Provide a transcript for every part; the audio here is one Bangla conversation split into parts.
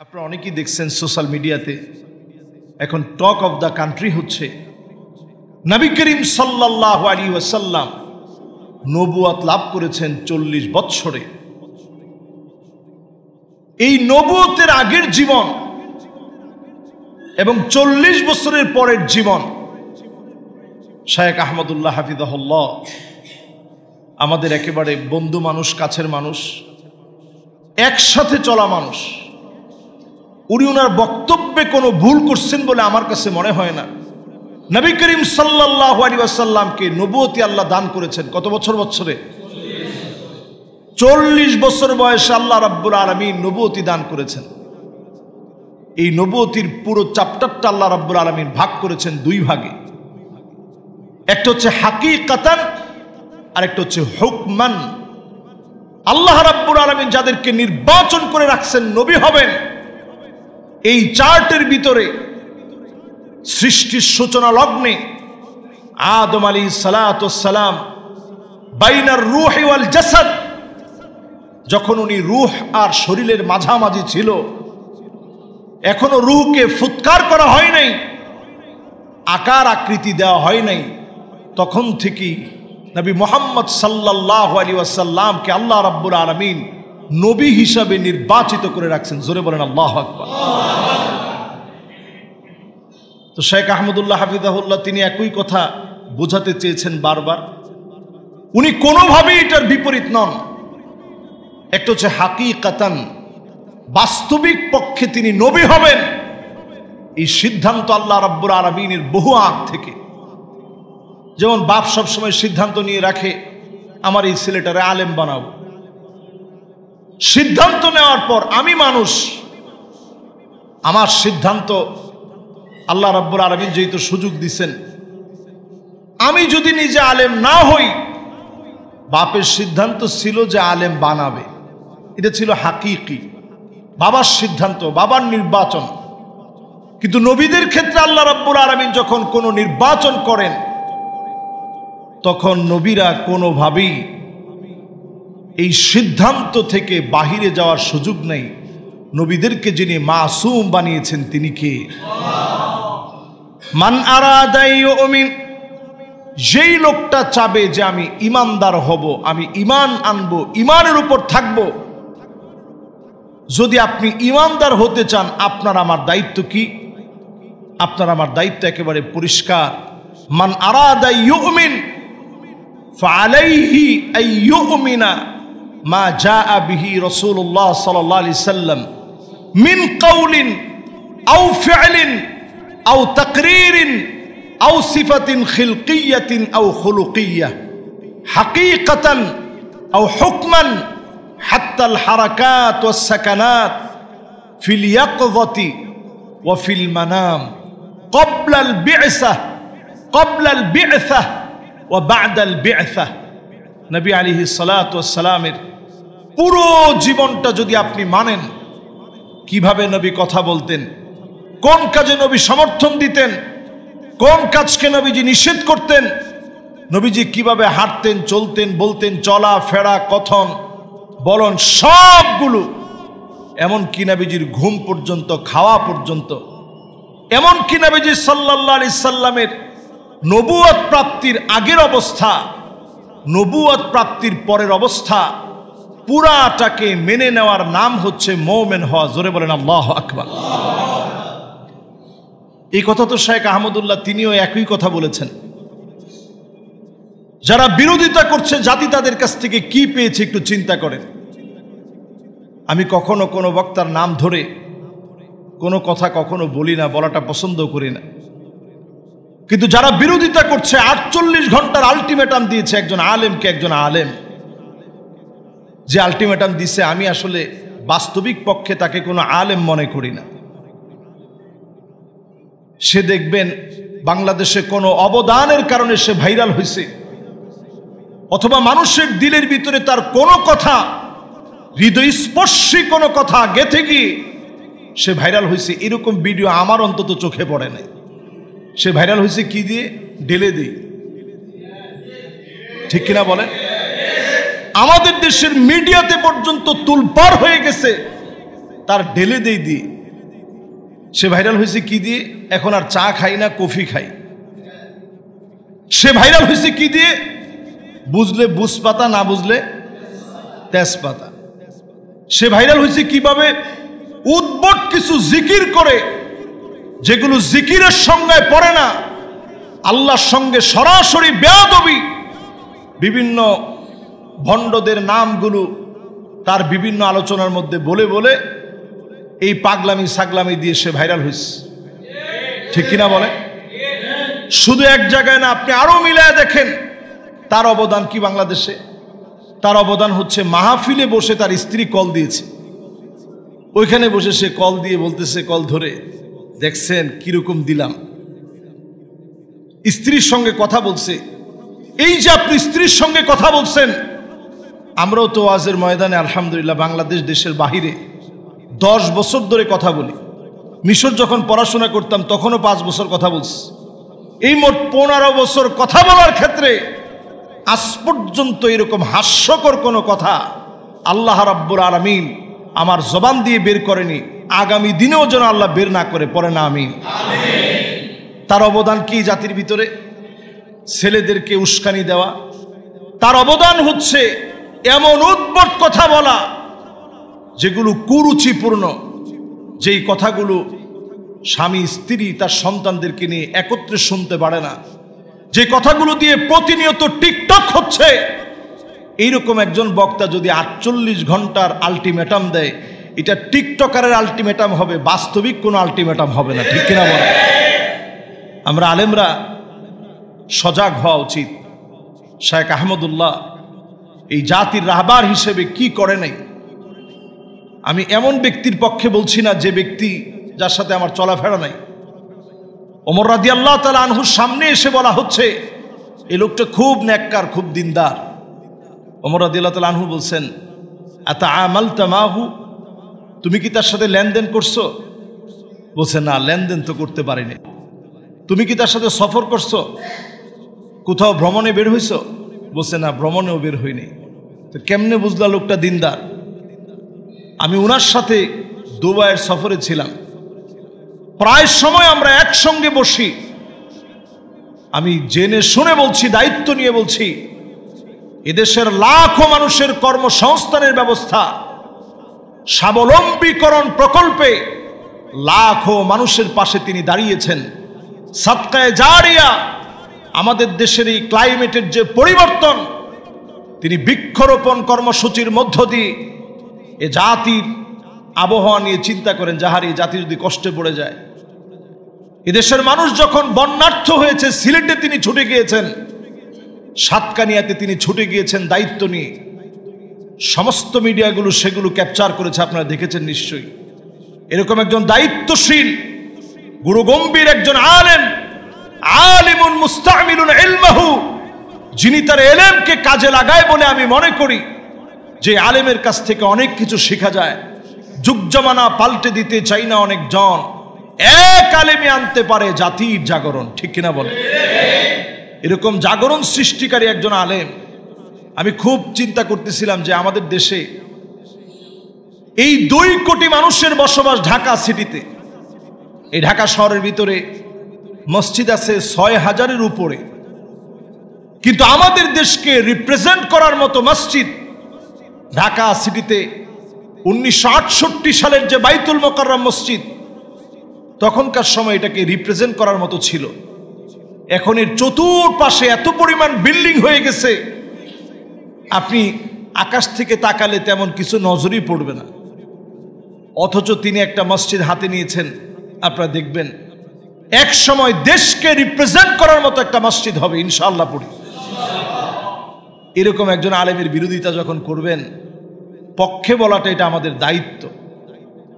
আপনারা অনেকেই দেখছেন সোশ্যাল মিডিয়াতে এখন টক অফ দ্য কান্ট্রি হচ্ছে নবী করিম সাল্লাল্লাহু আলাইহি ওয়াসাল্লাম নবুয়ত লাভ করেছেন 40 বৎসরে। এই নবুয়তের আগের জীবন এবং 40 বছরের পরের জীবন শায়েখ আহমদুল্লাহ হাফিজাহুল্লাহ আমাদের একেবারে বন্ধু মানুষ, কাছের মানুষ, একসাথে চলা মানুষ, উনি ওনার বক্তব্যে কোনো ভুল করছেন বলে আমার কাছে মনে হয় না। নবী করিম সাল্লাল্লাহু আলাইহি ওয়াসাল্লামকে নবুয়তি আল্লাহ দান করেছেন কত বছরে? 40 বছর বয়সে আল্লাহ রাব্বুল আলামিন নবুয়তি দান করেছেন। এই নবুয়তির পুরো চ্যাপ্টারটা আল্লাহ রাব্বুল আলামিন ভাগ করেছেন দুই ভাগে। একটা হচ্ছে হাকিকাতান আর একটা হচ্ছে হুকমান। আল্লাহ রাব্বুল আলামিন যাদেরকে নির্বাচন করে রাখছেন নবী হবেন, এই চার্টের ভিতরে সৃষ্টির সূচনা লগ্নে আদম আলাইহিস সালাতু ওয়াস সালাম বাইনার রূহি ওয়াল জাসাদ, যখন উনি রূহ আর শরীরের মাঝামাঝি ছিল, এখনো রূহকে ফুৎকার করা হয় নাই, আকার আকৃতি দেওয়া হয় নাই, তখন থেকেই নবী মুহাম্মদ সাল্লাল্লাহু আলাইহি ওয়াসাল্লামকে আল্লাহ রাব্বুল আলামিন নবী হিসাবে নির্বাচিত করে রাখছেন। জোরে বলেন আল্লাহু আকবার। তো শেখ আহমদুল্লাহ হাফিজাহুল্লাহ তিনি একই কথা বোঝাতে চেয়েছেন বারবার। উনি কোনোভাবেই এটার বিপরীত নন। একটা হচ্ছে হাকিকাতান, বাস্তবিক পক্ষে তিনি নবী হবেন, এই সিদ্ধান্ত আল্লাহ রাব্বুল আলামিনের বহু আগ থেকে। যেমন বাপ সবসময় সিদ্ধান্ত নিয়ে রাখে আমার এই ছেলেটারে আলেম বানাবো, সিদ্ধান্ত নেওয়ার পর আমি মানুষ, আমার সিদ্ধান্ত আল্লাহ রাব্বুল আলামিন যেহেতু সুযোগ দিছেন, আমি যদি নিজে আলেম না হই, বাপের সিদ্ধান্ত ছিল যে আলেম বানাবে, এটা ছিল হাকিকি বাবার সিদ্ধান্ত, বাবার নির্বাচন। কিন্তু নবীদের ক্ষেত্রে আল্লাহ রাব্বুল আলামিন যখন কোনো নির্বাচন করেন, তখন নবীরা কোনোভাবেই এই সিদ্ধান্ত থেকে বাহিরে যাওয়ার সুযোগ নেই। নবীদেরকে যিনি মাসুম বানিয়েছেন তিনি কে? মান আরাদা ইউমিন, যেই লোকটা চাবে যে আমি ইমানদার হব, আমি ইমান আনবো, ইমানের উপর থাকব, যদি আপনি ইমানদার হতে চান, আপনার আমার দায়িত্ব কি? আপনার আমার দায়িত্ব একেবারে পরিষ্কার। মান আরাদা ইউমিন ফাআলাইহি আইয়ুমিনা মা জাআ বিহি রাসূলুল্লাহ সাল্লাল্লাহু আলাইহি সাল্লাম মিন কাউলিন আও ফি'লিন আও তাকরীরিন আও সিফাতিন খিলকিয়াতিন আও খুলুকিয়াহ হাকীকাতান আও হুকমান হাত্তা আল হারাকাত ওয়াস সাকানাত ফিল ইয়াকযাতি ওয়া ফিল মানাম ক্বাবলা আল বি'সা ওয়া বা'দা আল বি'সা। নবী আলাইহিস সালাতু ওয়াস সালামের পুরো জীবনটা যদি আপনি মানেন, কিভাবে নবী কথা বলতেন, কোন কাজে নবী সমর্থন দিতেন, কোন কাজকে নবীজি নিষেধ করতেন, নবীজি কিভাবে হাঁটতেন, চলতেন, বলতেন, চলা ফেরা, কথন বলন সবগুলো, এমনকি নবীজির ঘুম পর্যন্ত, খাওয়া পর্যন্ত, এমনকি নবীজি সাল্লাল্লাহু আলাইহি সাল্লামের নবুয়ত প্রাপ্তির আগের অবস্থা, নবুয়ত প্রাপ্তির পরের অবস্থা, পুরাটাকে মেনে নেওয়ার নাম হচ্ছে মুমিন হওয়া। জোরে বলেন আল্লাহু আকবার। এই কথা তো শেখ আহমদুল্লাহ তিনিও একই কথা বলেছেন। যারা বিরোধিতা করছে জাতি তাদের কাছ থেকে কি পেয়েছে একটু চিন্তা করেন। আমি কখনো কোনো বক্তার নাম ধরে কোনো কথা কখনো বলি না, বলাটা পছন্দ করি না, কিন্তু যারা বিরোধিতা করছে 48 ঘন্টার আলটিমেটাম দিয়েছে একজন আলেমকে, একজন আলেম যে আলটিমেটাম দিছে, আমি আসলে বাস্তবিক পক্ষে তাকে কোনো আলেম মনে করি না। সে দেখবেন বাংলাদেশে কোনো অবদানের কারণে সে ভাইরাল হয়েছে, অথবা মানুষের দিলের ভিতরে তার কোনো কথা, হৃদয়স্পর্শী কোনো কথা গেঁথে গিয়ে সে ভাইরাল হয়েছে, এরকম ভিডিও আমার অন্তত চোখে পড়ে নাই। সে ভাইরাল হয়েছে কি দিয়ে? ঢেলে দিই, ঠিক কিনা বলেন? আমাদের দেশের মিডিয়াতে পর্যন্ত তুলপার হয়ে গেছে তার ঢেলে দেই দিয়ে। সে ভাইরাল হয়েছে কি দিয়ে? এখন আর চা খাই না, কফি খাই। সে ভাইরাল হয়েছে কি দিয়ে? বুঝলে বুঝপাতা, না বুঝলে তেজপাতা। সে ভাইরাল হয়েছে কিভাবে? উদ্ভট কিছু জিকির করে, যেগুলো জিকিরের সংজ্ঞায় পড়ে না, আল্লাহর সঙ্গে সরাসরি বেয়াদবি, বিভিন্ন ভণ্ডদের নামগুলো তার বিভিন্ন আলোচনার মধ্যে বলে বলে এই পাগলামি সাগলামি দিয়ে সে ভাইরাল হয়েছে। ঠিক কিনা বলে? শুধু এক জায়গায় না, আপনি আরো মিলায় দেখেন তার অবদান কি বাংলাদেশে। তার অবদান হচ্ছে মাহফিলে বসে তার স্ত্রী কল দিয়েছে, ওইখানে বসে সে কল দিয়ে বলতেছে, কল ধরে, দেখছেন কিরকম দিলাম। স্ত্রীর সঙ্গে কথা বলছে। এই যে আপনি স্ত্রীর সঙ্গে কথা বলছেন, আমরাও তো ওয়াজের ময়দানে আলহামদুলিল্লাহ বাংলাদেশ দেশের বাহিরে 10 বছর ধরে কথা বলি। মিশর যখন পড়াশোনা করতাম তখনও 5 বছর কথা বলছি। এই মোট 15 বছর কথা বলার ক্ষেত্রে আজ পর্যন্ত এরকম হাস্যকর কোনো কথা আল্লাহ রাব্বুল আলামিন আমার জবান দিয়ে বের করেনি, আগামী দিনেও যেন আল্লাহ বের না করে, পড়ে না আমিন। তার অবদান কি জাতির ভিতরে? ছেলেদেরকে উস্কানি দেওয়া। তার অবদান হচ্ছে এমন উদ্ভট কথা বলা যেগুলো কুরুচিপূর্ণ, যেই কথাগুলো স্বামী স্ত্রী তার সন্তানদেরকে নিয়ে একত্রে শুনতে পারে না, যে কথাগুলো দিয়ে প্রতিনিয়ত টিকটক হচ্ছে। এইরকম একজন বক্তা যদি 48 ঘন্টার আলটিমেটাম দেয়, এটা টিকটকারের আলটিমেটাম হবে, বাস্তবিক কোনো আলটিমেটাম হবে না। ঠিক কিনা বলে? আমরা আলেমরা সজাগ হওয়া উচিত। শায়েখ আহমদুল্লাহ এই জাতির রাহবার হিসেবে কি করে নাই। আমি এমন ব্যক্তির পক্ষে বলছি না যে ব্যক্তি যার সাথে আমার চলাফেরা নাই। ওমর রাদিয়াল্লাহু তাআলা আনহুর সামনে এসে বলা হচ্ছে, এই লোকটা খুব নেককার, খুব দিনদার। ওমর রাদিয়াল্লাহু তাআলা আনহু বলছেন, আতাআমালতা মাহু, তুমি কি তার সাথে লেনদেন করছো? বলছে, না, লেনদেন তো করতে পারিনি। তুমি কি তার সাথে সফর করছো? কোথাও ভ্রমণে বের হইছো? বলছে, না, ভ্রমণেও বের হইনি। তো কেমনে বুঝলা লোকটা দিনদার? আমি ওনার সাথে দুবাইয়ের সফরে ছিলাম, প্রায় সময় আমরা একসঙ্গে বসি। আমি জেনে শুনে বলছি, দায়িত্ব নিয়ে বলছি, এদেশের লাখো মানুষের কর্মসংস্থানের ব্যবস্থা, স্বাবলম্বীকরণ প্রকল্পে লাখো মানুষের পাশে তিনি দাঁড়িয়েছেন। সাদকায়ে জারিয়া, আমাদের দেশের এই ক্লাইমেটের যে পরিবর্তন, তিনি বৃক্ষরোপণ কর্মসূচির মধ্য দিয়ে এ জাতির আবহাওয়া নিয়ে চিন্তা করেন, যাহার এই জাতি যদি কষ্টে পড়ে যায়। এদেশের মানুষ যখন বন্যার্থ হয়েছে, সিলেটে তিনি ছুটে গিয়েছেন, সাতকানিয়াতে তিনি ছুটে গিয়েছেন দায়িত্ব নিয়ে। সমস্ত মিডিয়াগুলো সেগুলো ক্যাপচার করেছে, আপনারা দেখেছেন নিশ্চয়ই। এরকম একজন দায়িত্বশীল গুরুগম্ভীর একজন আলেম, আলিমুন মুস্তামিলুন ইলমাহু, যিনি তার এলেমকে কাজে লাগায় বলে আমি মনে করি যে আলেমের কাছ থেকে অনেক কিছু শেখা যায়। যুগ জামানা পাল্টে দিতে চাই না অনেকজন, এক আলেমে আনতে পারে জাতির জাগরণ। ঠিক কিনা বলে? এরকম জাগরণ সৃষ্টিকারী একজন আলেম। আমি খুব চিন্তা করতেছিলাম যে আমাদের দেশে এই 2 কোটি মানুষের বসবাস ঢাকা সিটিতে। এই ঢাকা শহরের ভিতরে মসজিদ আছে 6000-এর উপরে, কিন্তু আমাদের দেশকে রিপ্রেজেন্ট করার মতো মসজিদ ঢাকা সিটিতে 1968 সালের যে বাইতুল মোকাররম মসজিদ, তখনকার সময় এটাকে রিপ্রেজেন্ট করার মতো ছিল। এখন এর চতুর্পাশে এত পরিমাণ বিল্ডিং হয়ে গেছে, আপনি আকাশ থেকে তাকালে তেমন কিছু নজরই পড়বে না। অথচ তিনি একটা মসজিদ হাতে নিয়েছেন, আপনারা দেখবেন এক সময় দেশকে রিপ্রেজেন্ট করার মতো একটা মসজিদ হবে ইনশাআল্লাহ পড়ি। এরকম একজন আলেমের বিরোধিতা যখন করবেন, পক্ষে বলাটা এটা আমাদের দায়িত্ব।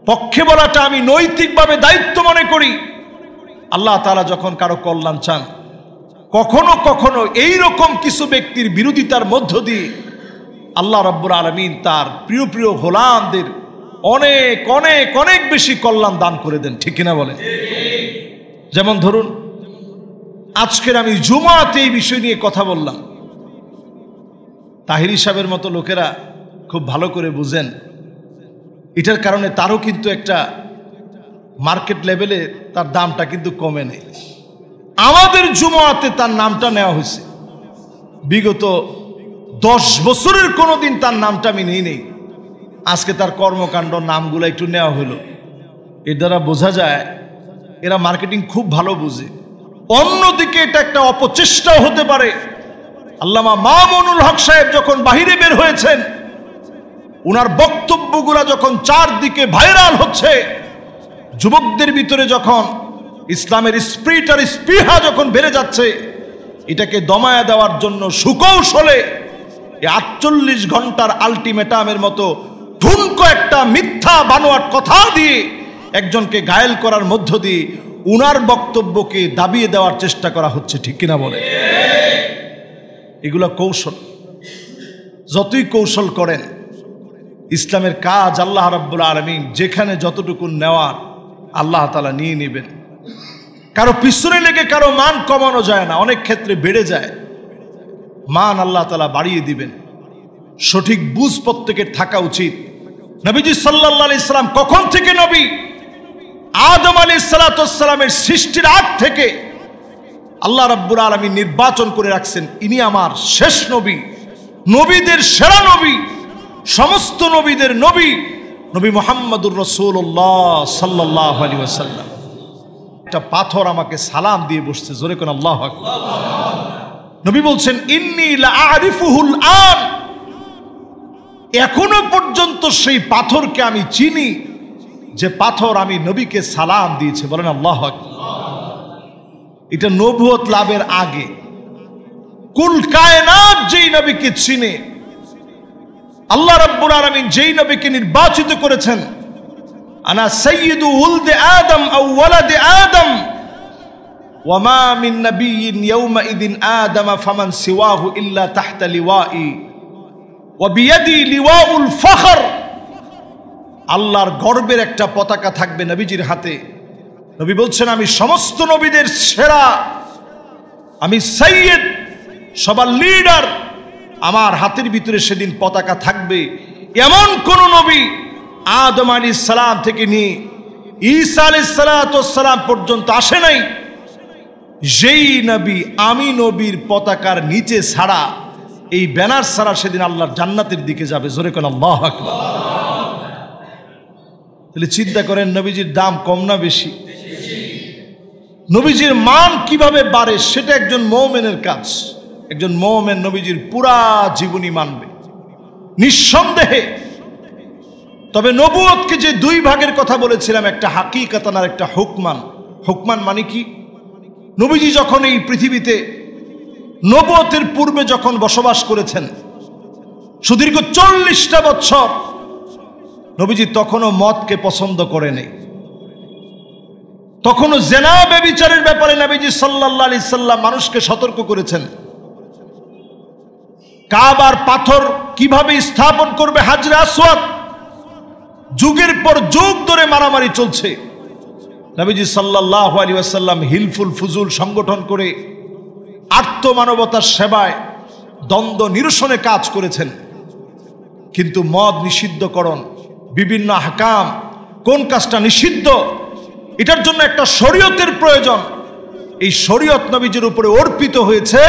পক্ষে বলাটা আমি নৈতিকভাবে দায়িত্ব মনে করি। আল্লাহ তাআলা যখন কারো কল্যাণ চান, কখনো কখনো এইরকম কিছু ব্যক্তির বিরোধিতার মধ্য দিয়ে আল্লাহ রাব্বুল আলামিন তার প্রিয় প্রিয় গোলামদের অনেক অনেক অনেক বেশি কল্যাণ দান করে দেন। ঠিক কিনা বলেন? যেমন ধরুন, আজকের আমি জুমাতে এই বিষয় নিয়ে কথা বললাম। তাহিরি সাহেবের মতো লোকেরা খুব ভালো করে বুঝেন, এটার কারণে তারও কিন্তু একটা মার্কেট লেভেলে তার দামটা কিন্তু কমে নেই। আমাদের জুমাতে তার নামটা নেওয়া হয়েছে, বিগত 10 বছরের কোনোদিন তার নামটা আমি নেই। আজকে তার কর্মকাণ্ড নামগুলো একটু নেওয়া হলো। এর দ্বারা বোঝা যায় এরা মার্কেটিং খুব ভালো বুঝে। অন্যদিকে এটা একটা অপচেষ্টাও হতে পারে। আল্লামা মামুনুল হক সাহেব যখন বাহিরে বের হয়েছেন, উনার বক্তব্যগুলো যখন চারদিকে ভাইরাল হচ্ছে, যুবকদের ভিতরে যখন ইসলামের স্পিরিট আর স্পৃহা যখন বেড়ে যাচ্ছে, এটাকে দমায়া দেওয়ার জন্য সুকৌশলে 48 ঘন্টার আলটিমেটামের মতো ঠুনকো একটা মিথ্যা বানোয়াট কথা দিয়ে একজনকে ঘায়েল করার মধ্য দিয়ে উনার বক্তব্যকে দাবিয়ে দেওয়ার চেষ্টা করা হচ্ছে। ঠিক কিনা বলে? এগুলো কৌশল। যতই কৌশল করেন, ইসলামের কাজ আল্লাহ রাব্বুল আলামিন যেখানে যতটুকু নেওয়ার আল্লাহ তাআলা নিয়ে নেবেন। কারো পিছনে লেগে কারো মান কমানো যায় না, অনেক ক্ষেত্রে বেড়ে যায়। মান আল্লাহ তাআলা বাড়িয়ে দিবেন। সঠিক বুঝ প্রত্যেকের থাকা উচিত। নবীজি সাল্লাল্লাহু আলাইহি সাল্লাম কখন থেকে নবী? আদম আলাইহিস সালাতু ওয়াস সালামের সৃষ্টির আগ থেকে আল্লাহ রাব্বুল আলামিন নির্বাচন করে রাখছেন, ইনি আমার শেষ নবী, নবীদের সেরা নবী, সমস্ত নবীদের নবী, নবী মুহাম্মদুর রাসূলুল্লাহ সাল্লাল্লাহু আলাইহি ওয়াসাল্লাম। একটা পাথর আমাকে সালাম দিয়ে বসছে, জোরে কোন আল্লাহু আকবার। নবী বলছেন, ইন্নী লা আরিফুহুল আন, এখনো পর্যন্ত সেই পাথরকে আমি চিনি যে পাথর আমি নবীকে সালাম দিয়েছে। বলেন আল্লাহু আকবার। এটা নবুয়ত লাভের আগে। কুল কায়নাত যেই নবীকে চিনে, আল্লাহ রাব্বুল আলামিন যেই নবীকে নির্বাচিত করেছেন, আনা সাইয়্যিদু উলদে আদম আও ওয়ালাদে আদম ওয়া মা মিন নাবিয়্যিন ইয়াওমা ইদিন আদম ফামান সিওয়াহু ইল্লা তাহতা লিওয়াই ওয়া বিয়াদি লিওয়াউল ফখর। আল্লাহর গর্বের একটা পতাকা থাকবে নবীজির হাতে। নবী বলছেন, আমি সমস্ত নবীদের সেরা, আমি সাইয়্যিদ, সবার লিডার। আমার হাতের ভিতরে সেদিন পতাকা থাকবে। এমন কোন নবী আদম আলাইহিস সালাম থেকে নিয়ে ঈসা আলাইহিস সালাতু ওয়াস সালাম পর্যন্ত আসে নাই, যেই নবী আমি নবীর পতাকার নিচে ছাড়া, এই ব্যানার ছাড়া সেদিন আল্লাহর জান্নাতের দিকে যাবে। জোরে কোন আল্লাহু আকবার। তাহলে চিন্তা করেন, নবীজির দাম কম না বেশি? নবীজির মান কিভাবে বাড়ে সেটা একজন মুমিনের কাজ। একজন মুমিন নবীজির পুরা জীবনী মানবে নিঃসন্দেহে। তবে নবুয়তকে যে দুই ভাগের কথা বলেছিলাম, একটা হাকিকাতান আর একটা হুকমান। হুকমান মানে কি? নবীজি যখন এই পৃথিবীতে নবুয়তের পূর্বে যখন বসবাস করেছেন, সুদীর্ঘ 40টা বছর, নবীজি তখনও মদকে পছন্দ করেনি। তখনও জেনা ব্যভিচারের ব্যাপারে নবীজি সাল্লাল্লাহু আলাইহি সাল্লাম মানুষকে সতর্ক করেছেন। কাবার পাথর কিভাবে স্থাপন করবে, হাজরে আসওয়াদ, যুগের পর যুগ ধরে মারামারি চলছে। নবীজি সাল্লাল্লাহু আলাইহি ওয়াসাল্লাম হিলফুল ফুজুল সংগঠন করে আত্মমানবতার সেবায় দ্বন্দ্ব নিরসনে কাজ করেছেন। কিন্তু মদ নিষিদ্ধকরণ, বিভিন্ন আহকাম, কোন কাজটা নিষিদ্ধ, এটার জন্য একটা শরীয়তের প্রয়োজন। এই শরীয়ত নবীজির উপরে অর্পিত হয়েছে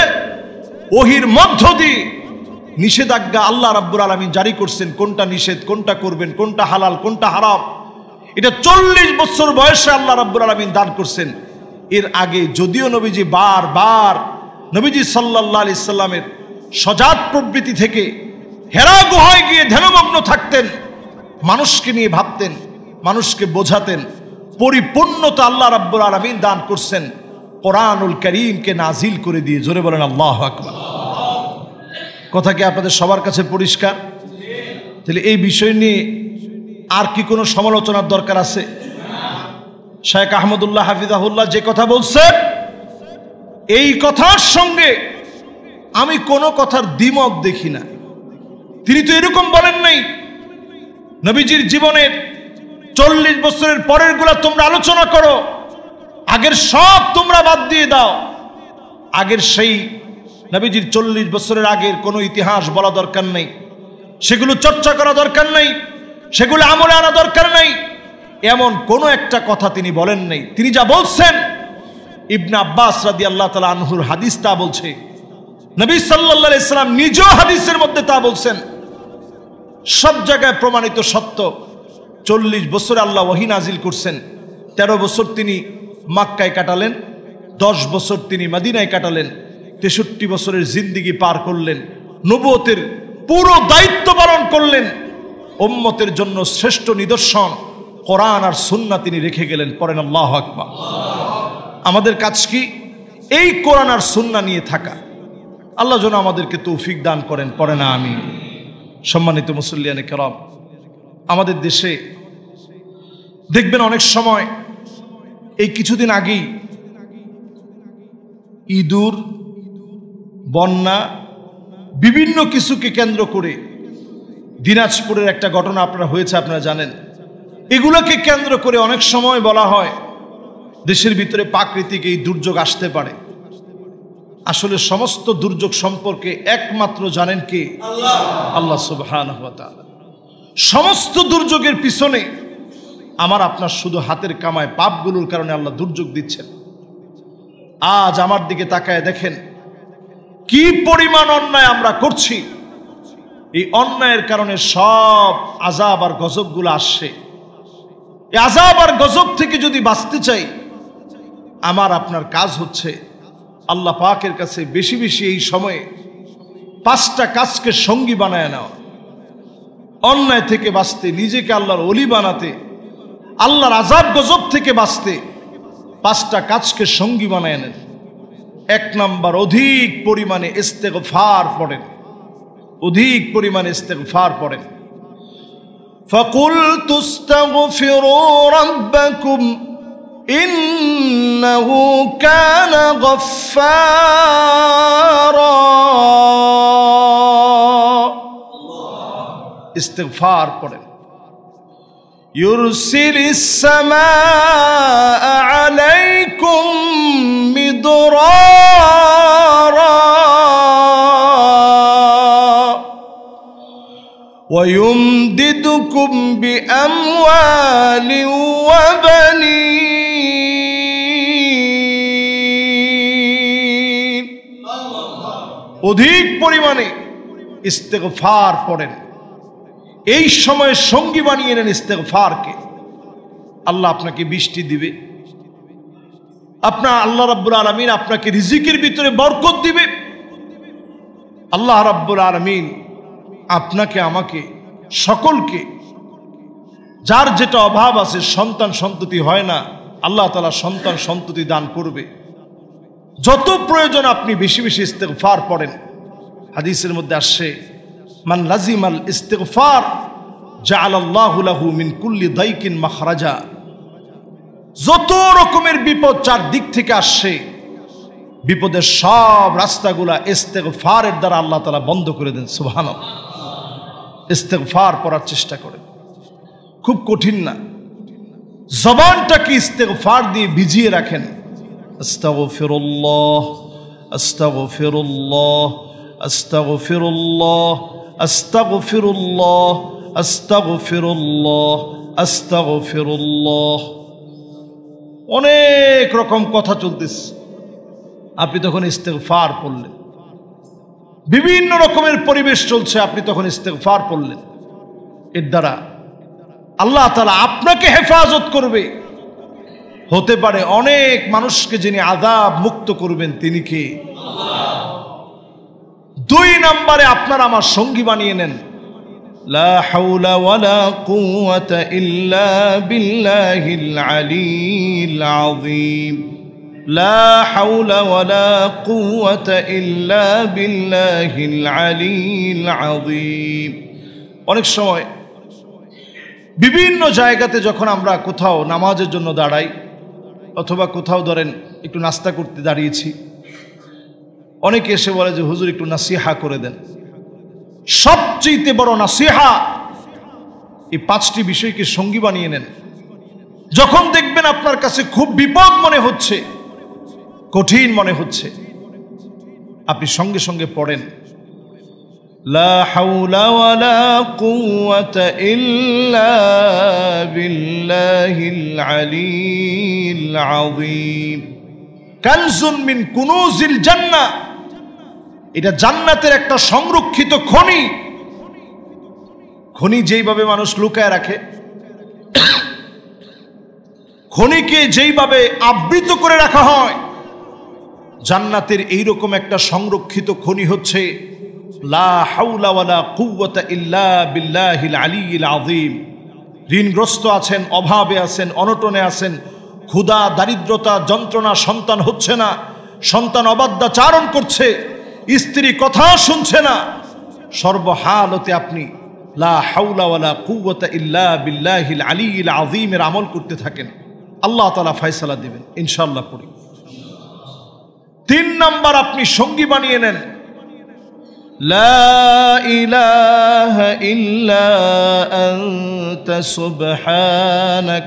ওহির মধ্য দিয়ে। নিষেধাজ্ঞা আল্লাহ রাব্বুল আলামিন জারি করছেন, কোনটা নিষেধ, কোনটা করবেন, কোনটা হালাল, কোনটা হারাম, এটা 40 বছর বয়সে আল্লাহ রাব্বুল আলামিন দান করছেন। এর আগে যদিও নবীজি বারবার নবীজি সাল্লাল্লাহু আলাইহি সাল্লামের সজাত প্রবৃত্তি থেকে হেরা গুহায় গিয়ে ধ্যানমগ্ন থাকতেন, মানুষকে নিয়ে ভাবতেন, মানুষকে বোঝাতেন। পরিপূর্ণতা আল্লাহ রাব্বুল আলামিন দান করছেন কোরআনুল কারীমকে নাজিল করে দিয়ে। জোরে বলেন আল্লাহু আকবার। কথা কি আপনাদের সবার কাছে পরিষ্কার? তাহলে এই বিষয় নিয়ে আর কি কোনো সমালোচনার দরকার আছে? শেখ আহমদুল্লাহ হাফিজাহুল্লাহ যে কথা বলছেন, এই কথার সঙ্গে আমি কোনো কথার দ্বিমত দেখি না। তিনি তো এরকম বলেন নাই, নবীজির জীবনের 40 বছরের পরের গুলা তোমরা আলোচনা করো, আগের সব তোমরা বাদ দিয়ে দাও। আগের সেই নবীজির 40 বছরের আগের কোনো ইতিহাস বলা দরকার নেই, সেগুলো চর্চা করা দরকার নেই, সেগুলো আমলে আনা দরকার নেই। এমন কোন একটা কথা তিনি বলেন নাই। তিনি যা বলছেন, ইবনে আব্বাস রাদিয়াল্লাহু তাআলা আনহুর হাদিস তা বলছে, নবী সাল্লাল্লাহু আলাইহি সাল্লাম নিজেও হাদিসের মধ্যে তা বলছেন। সব জায়গায় প্রমাণিত সত্য। 40 বছর আল্লাহ ওহী নাজিল করছেন, 13 বছর তিনি মক্কায় কাটালেন, 10 বছর তিনি মদিনায় কাটালেন, 63 বছরের জিন্দেগি পার করলেন, নবুয়তের পুরো দায়িত্ব পালন করলেন। উম্মতের জন্য শ্রেষ্ঠ নিদর্শন কোরআন আর সুন্নাহ তিনি রেখে গেলেন। পড়েন আল্লাহু আকবার। আমাদের কাজ কি? এই কোরআন আর সুন্নাহ নিয়ে থাকা। আল্লাহ যেন আমাদেরকে তৌফিক দান করেন। পড়েন আমিন। সম্মানিত মুসল্লিয়ানে কেরাম, আমাদের দেশে দেখবেন অনেক সময়, এই কিছুদিন আগেই ইঁদুর, বন্যা, বিভিন্ন কিছুকে কেন্দ্র করে দিনাজপুরের একটা ঘটনা আপনারা হয়েছে, আপনারা জানেন। এগুলোকে কেন্দ্র করে অনেক সময় বলা হয় দেশের ভিতরে প্রাকৃতিক এই দুর্যোগ আসতে পারে। আসলে সমস্ত দুর্যোগ সম্পর্কে একমাত্র জানেন কে? আল্লাহ। আল্লাহ সুবহানাহু ওয়া তাআলা। সমস্ত দুর্যোগের পিছনে আমার আপনার শুধু হাতের কামায় পাপগুলোর কারণে আল্লাহ দুর্যোগ দিচ্ছেন। আজ আমার দিকে তাকায় দেখেন কি পরিমাণ অন্যায় আমরা করছি। এই অন্যায়ের কারণে সব আযাব আর গজবগুলো আসছে। এই আযাব আর গজব থেকে যদি বাঁচতে চাই, আমার আপনার কাজ হচ্ছে আল্লাহ পাকের কাছে বেশি বেশি এই সময়ে 5টা কাজকে সঙ্গী বানায় নেওয়া। অন্যায় থেকে বাঁচতে, নিজেকে আল্লাহর ওলি বানাতে, আল্লাহর আযাব গজব থেকে বাঁচতে 5টা কাজকে সঙ্গী বানায় নেন। 1 নাম্বার, অধিক পরিমাণে ইস্তেগফার পড়েন। অধিক পরিমাণে ইস্তেগফার পড়েন। ফাকুলতু ইস্তাগফিরু রাব্বাকুম ইন্নাহু কানা গফফারা। ইস্তেগফার পড়েন। ইউরসিলিস সামাআ আলাইকুম মিদরারা ويمددكم بأموال وبنين। অধিক পরিমাণে ইস্তেগফার পড়েন। এই সময়ে সঙ্গী বানিয়ে নেন ইস্তেগফারকে। আল্লাহ আপনাকে বৃষ্টি দিবে, আপনার আল্লাহ রাব্বুল আলামিন আপনাকে রিজিকের ভিতরে বরকত দিবে। আল্লাহ রাব্বুল আলামিন আপনাকে, আমাকে, সকলকে, যার যেটা অভাব আছে, সন্তান সন্ততি হয় না, আল্লাহ তাআলা সন্তান সন্ততি দান করবে। যত প্রয়োজন আপনি বেশি বেশি ইস্তেগফার পড়েন। হাদিসের মধ্যে আসছে, মান লাজিমাল ইস্তিগফার জাআলাল্লাহু লাহু মিন কুল্লি দাইকিন মাখরাজা। যত রকমের বিপদ চারদিক থেকে আসছে, বিপদের সব রাস্তাগুলা ইস্তেগফারের দ্বারা আল্লাহ তাআলা বন্ধ করে দেন। সুবহানাল্লাহ। ইস্তেগফার পড়ার চেষ্টা করেন। খুব কঠিন না। জবানটাকে ইস্তেগফার দিয়ে ভিজিয়ে রাখেন। আস্তাগফিরুল্লাহ, আস্তাগফিরুল্লাহ, আস্তাগফিরুল্লাহ, আস্তাগফিরুল্লাহ, আস্তাগফিরুল্লাহ, আস্তাগফিরুল্লাহ। অনেক রকম কথা চলতেছে, আপনি তখন ইস্তেগফার পড়লেন। বিভিন্ন রকমের পরিবেশ চলছে, আপনি তখন ইস্তেগফার পড়লেন। এর দ্বারা আল্লাহ তাআলা আপনাকে হেফাজত করবে। হতে পারে অনেক মানুষকে যিনি আযাব মুক্ত করবেন তিনি কে? আল্লাহ। 2 নম্বরে আপনার আমার সঙ্গী বানিয়ে নেন। লা হাওলা ওয়ালা কুওয়াতা ইল্লা বিল্লাহিল আলিয়্যিল আযীম। লা হাওলা ওয়ালা কুওয়াতা ইল্লা বিল্লাহিল আলিয়্যিল আযীম। অনেক সময় বিভিন্ন জায়গাতে যখন আমরা কোথাও নামাজের জন্য দাঁড়াই, অথবা কোথাও ধরেন একটু নাস্তা করতে দাঁড়িয়েছি, অনেকে এসে বলে যে হুজুর একটু নাসিহা করে দেন। সবচেয়ে বড় নাসিহা, এই 5টি বিষয়কে সঙ্গী বানিয়ে নেন। যখন দেখবেন আপনার কাছে খুব বিপদ মনে হচ্ছে, কঠিন মনে হচ্ছে, আপনি সঙ্গে সঙ্গে পড়েন লা হাওলা ওয়ালা কুওয়াতা ইল্লা বিল্লাহিল আলিয়্যিল আযীম। কানজুন মিন কুনুজিল জান্নাহ, এটা জান্নাতের একটা সংরক্ষিত খনি। খনি যেইভাবে মানুষ লুকায় রাখে, খনিকে যেইভাবে আবৃত করে রাখা হয়, জান্নাতের এইরকম একটা সংরক্ষিত খনি হচ্ছে লা হাওলা ওয়ালা কুওয়াতা ইল্লা বিল্লাহিল আলিয়্যিল আযীম। ঋণগ্রস্ত আছেন, অভাবে আছেন, অনটনে আছেন, ক্ষুধা, দারিদ্রতা, যন্ত্রণা, সন্তান হচ্ছে না, সন্তান অবাধ্যাচারণ করছে, স্ত্রী কথা শুনছে না, সর্বহালতে আপনি লা হাওলা ওয়ালা কুওয়াতা ইল্লা বিল্লাহিল আলিয়্যিল আযীমের আমল করতে থাকেন, আল্লাহ তাআলা ফয়সালা দিবেন ইনশাআল্লাহ। পড়ি 3 নাম্বার আপনি সঙ্গী বানিয়ে নেন লা ইলাহা ইল্লা আনতা সুবহানাক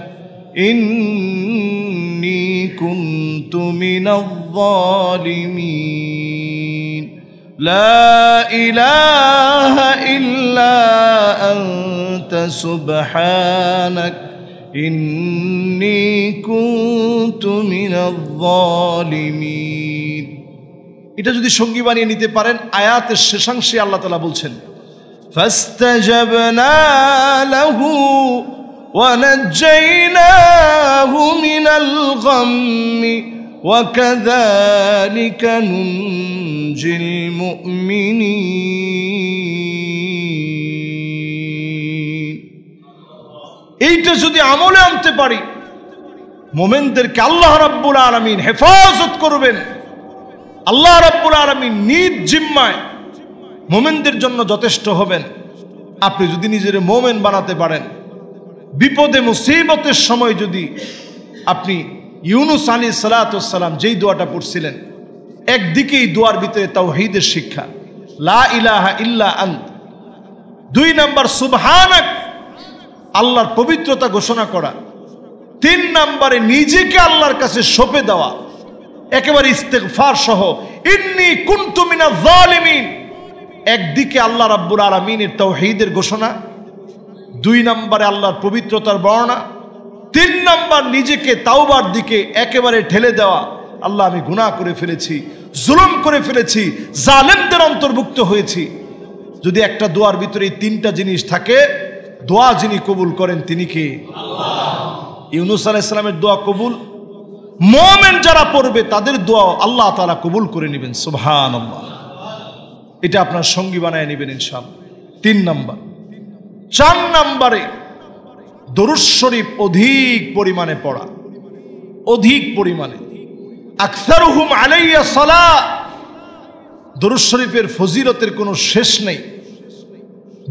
ইন্নী কুনতু মিনাজ জালিমিন। লা ইলাহা ইল্লা আনতা সুবহানাক ইন্নী কুনতু মিনাজ জালিমিন। এটা যদি সঙ্গী বানিয়ে নিতে পারেন, আয়াতের শেষাংশে আল্লাহ তাআলা বলছেন ফাস্তাজাবনা লাহু ওয়া নাজ্জায়নাহু মিনাল গাম্মি ওয়া কাযালিকা নুনজিল মুমিনিন। এইটা যদি আমলে আনতে পারি, মুমিনদেরকে আল্লাহ রাব্বুল আলামিন হেফাজত করবেন। আল্লাহ রাব্বুল আলামিন নিজ জিম্মায় মুমিনদের জন্য যথেষ্ট হবেন। আপনি যদি নিজের মুমিন বানাতে পারেন, বিপদে মুসিবতের সময় যদি আপনি ইউনুস আলাইহিস সালাতু সালাম যেই দোয়াটা পড়ছিলেন, একদিকে এই দোয়ার ভিতরে তাওহীদের শিক্ষা, লা ইলাহা ইল্লা আন্ত। 2 নাম্বার সুবহানাক, আল্লাহর পবিত্রতা ঘোষণা করা। 3 নাম্বারে নিজেকে আল্লাহর কাছে সঁপে দেওয়া, একেবারে ইস্তেগফার সহ, ইন্নী কুনতু মিনাজ জালিমিন। একদিকে আল্লাহ রাব্বুল আলামিনের তাওহীদের ঘোষণা, 2 নম্বরে আল্লাহর পবিত্রতার বর্ণনা, 3 নম্বর নিজেকে তাওবার দিকে একেবারে ঠেলে দেওয়া, আল্লাহ আমি গুনাহ করে ফেলেছি, জুলুম করে ফেলেছি, জালেমদের অন্তর্ভুক্ত হয়েছি। যদি একটা দোয়ার ভিতরে এই 3টা জিনিস থাকে, দোয়া যিনি কবুল করেন তিনি কে? আল্লাহ। ইউনুস আলাইহিস সালামের দোয়া কবুল, মুমিন যারা পড়বে তাদের দোয়া আল্লাহ তাআলা কবুল করে নেবেন, সুবহানাল্লাহ। এটা আপনার সঙ্গী বানায় নেবেন ইনশাআল্লাহ। 3 নাম্বার। 4 নম্বরে দরুদ শরীফ অধিক পরিমাণে পড়া, অধিক পরিমাণে। আকসারুহুম আলাইয়া সালাত। দরুদ শরীফের ফজিলতের কোনো শেষ নেই।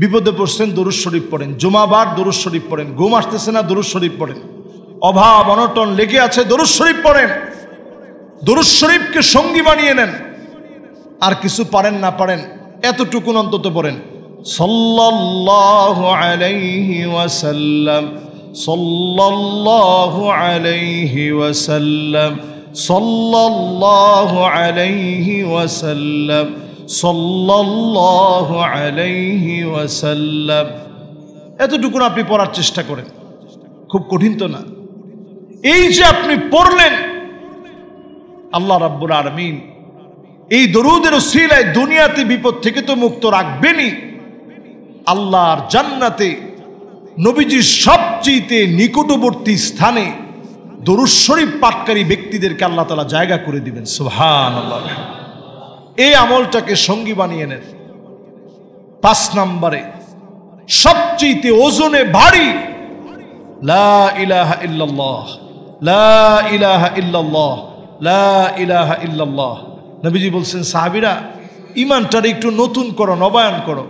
বিপদে পড়ছেন, দরুদ শরীফ পড়েন। জুমাবার দরুদ শরীফ পড়েন। ঘুম আসতেছে না, দরুদ শরীফ পড়েন। অভাব অনটন লেগে আছে, দরুদ শরীফ পড়েন। দরুদ শরীফকে সঙ্গী বানিয়ে নেন। আর কিছু পারেন না পারেন, এতটুকুন অন্তত পড়েন, সাল্লাল্লাহু আলাইহি ওয়াসাল্লাম, সাল্লাল্লাহু আলাইহি ওয়াসাল্লাম, সাল্লাল্লাহু আলাইহি ওয়াসাল্লাম, সাল্লাল্লাহু আলাইহি ওয়াসাল্লাম। এতটুকুন আপনি পড়ার চেষ্টা করেন, খুব কঠিন তো না। এই যে আপনি পড়লেন, আল্লাহ রাব্বুল আলামিন এই দরুদের ওসিলায় দুনিয়াতে বিপদ থেকে তো মুক্ত রাখবেনই, আল্লাহর জান্নাতে নবীজির সবচেয়ে নিকটবর্তী স্থানে দরুদ শরীফ পাঠকারী ব্যক্তিদেরকে আল্লাহ তাআলা জায়গা করে দিবেন, সুবহানাল্লাহ। এই আমলটাকে সঙ্গী বানিয়ে নেন। 5 নম্বরে সবচেয়ে ওজনে ভারী লা ইলাহা ইল্লাল্লাহ, লা ইলাহা ইল্লাল্লাহ, লা ইলাহা ইল্লাল্লাহ। নবীজি বলছেন, সাহাবীরা ঈমানটার একটু নতুন করো, নবায়ন করো।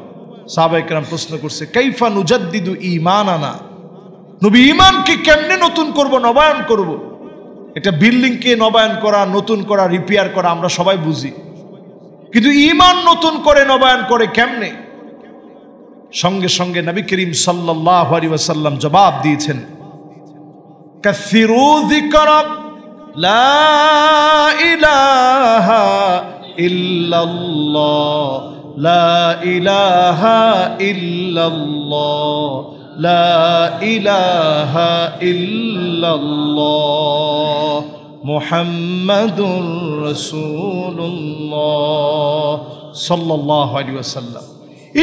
সাহাবায়ে কেরাম প্রশ্ন করছে, কাইফা নুজাদ্দিদু ঈমানানা। নবী, ঈমানকে কেমনে নতুন করব, নবায়ন করব? এটা বিল্ডিংকে নবায়ন করা, নতুন করা, রিপেয়ার করা আমরা সবাই বুঝি, কিন্তু ঈমান নতুন করে নবায়ন করে কেমনে? সঙ্গে সঙ্গে নবী করিম সাল্লাল্লাহু আলাইহি ওয়াসাল্লাম জবাব দিয়েছেন, কাসিরু যিকরা লা ইলাহা ইল্লাল্লাহ, লা ইলাহা ইল্লাল্লাহ, লা ইলাহা ইল্লাল্লাহ, মুহাম্মাদুর রাসূলুল্লাহ সাল্লাল্লাহু আলাইহি ওয়াসাল্লাম।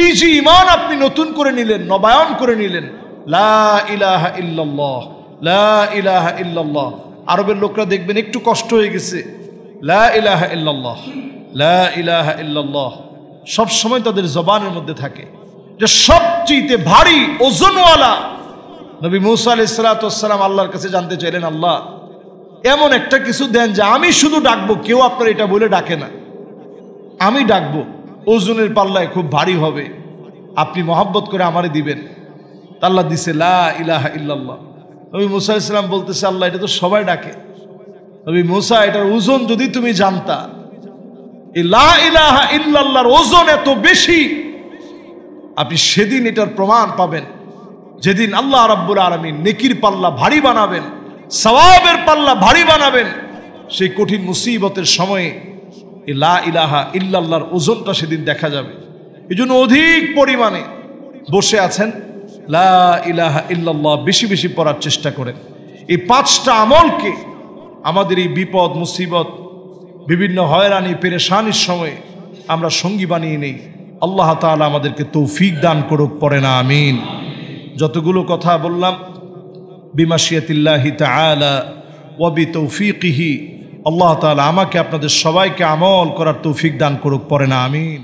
এই যে ঈমান আপনি নতুন করে নিলেন, নবায়ন করে নিলেন, লা ইলাহা ইল্লাল্লাহ, লা ইলাহা ইল্লাল্লাহ। আরবের লোকরা দেখবেন একটু কষ্ট হয়ে গেছে, লা ইলাহা ইল্লাল্লাহ, লা ইলাহা ইল্লাল্লাহ সব সময় তাদের জবানের মধ্যে থাকে। যে সবচেয়ে ভারী ওজনওয়ালা নবী মূসা আলাইহিস সালাতু ওয়াস সালাম আল্লাহর কাছে জানতে চাইলেন, আল্লাহ এমন একটা কিছু দেন যে আমি শুধু ডাকবো, কেউ আপনার এটা বলে ডাকে না, আমি ডাকবো, ওজনের পাল্লায় খুব ভারী হবে, আপনি মহব্বত করে আমারে দিবেন। আল্লাহ দিছে লা ইলাহা ইল্লাল্লাহ। নবী মূসা আলাইহিস সালাম বলতেছে, আল্লাহ এটা তো সবাই ডাকে। নবী মূসা এটার ওজন যদি তুমি জানতা, এই লা ইলাহা ইল্লাল্লাহর ওজন এত বেশি, আপনি সেদিন এটার প্রমাণ পাবেন, যেদিন আল্লাহ রাব্বুল আলামিন নেকির পাল্লা ভারী বানাবেন, সওয়াবের পাল্লা ভারী বানাবেন। সেই কঠিন মুসিবতের সময়ে এই লা ইলাহা ইল্লাল্লাহর ওজনটা সেদিন দেখা যাবে। এই জন্য অধিক পরিমাণে বসে আছেন, লা ইলাহা ইল্লাল্লাহ বেশি বেশি পড়ার চেষ্টা করেন। এই 5টা আমলকে আমাদের এই বিপদ মুসিবত, বিভিন্ন হয়রানি পেরেশানির সময়ে আমরা সঙ্গী বানিয়ে নেই। আল্লাহ তাআলা আমাদেরকে তৌফিক দান করুক, পড়ে না আমিন। যতগুলো কথা বললাম বিমাশিয়াতিল্লাহি তাআলা ওয়া বিতৌফিকিহি, আল্লাহ তাআলা আমাকে আপনাদের সবাইকে আমল করার তৌফিক দান করুক, পড়ে না আমিন।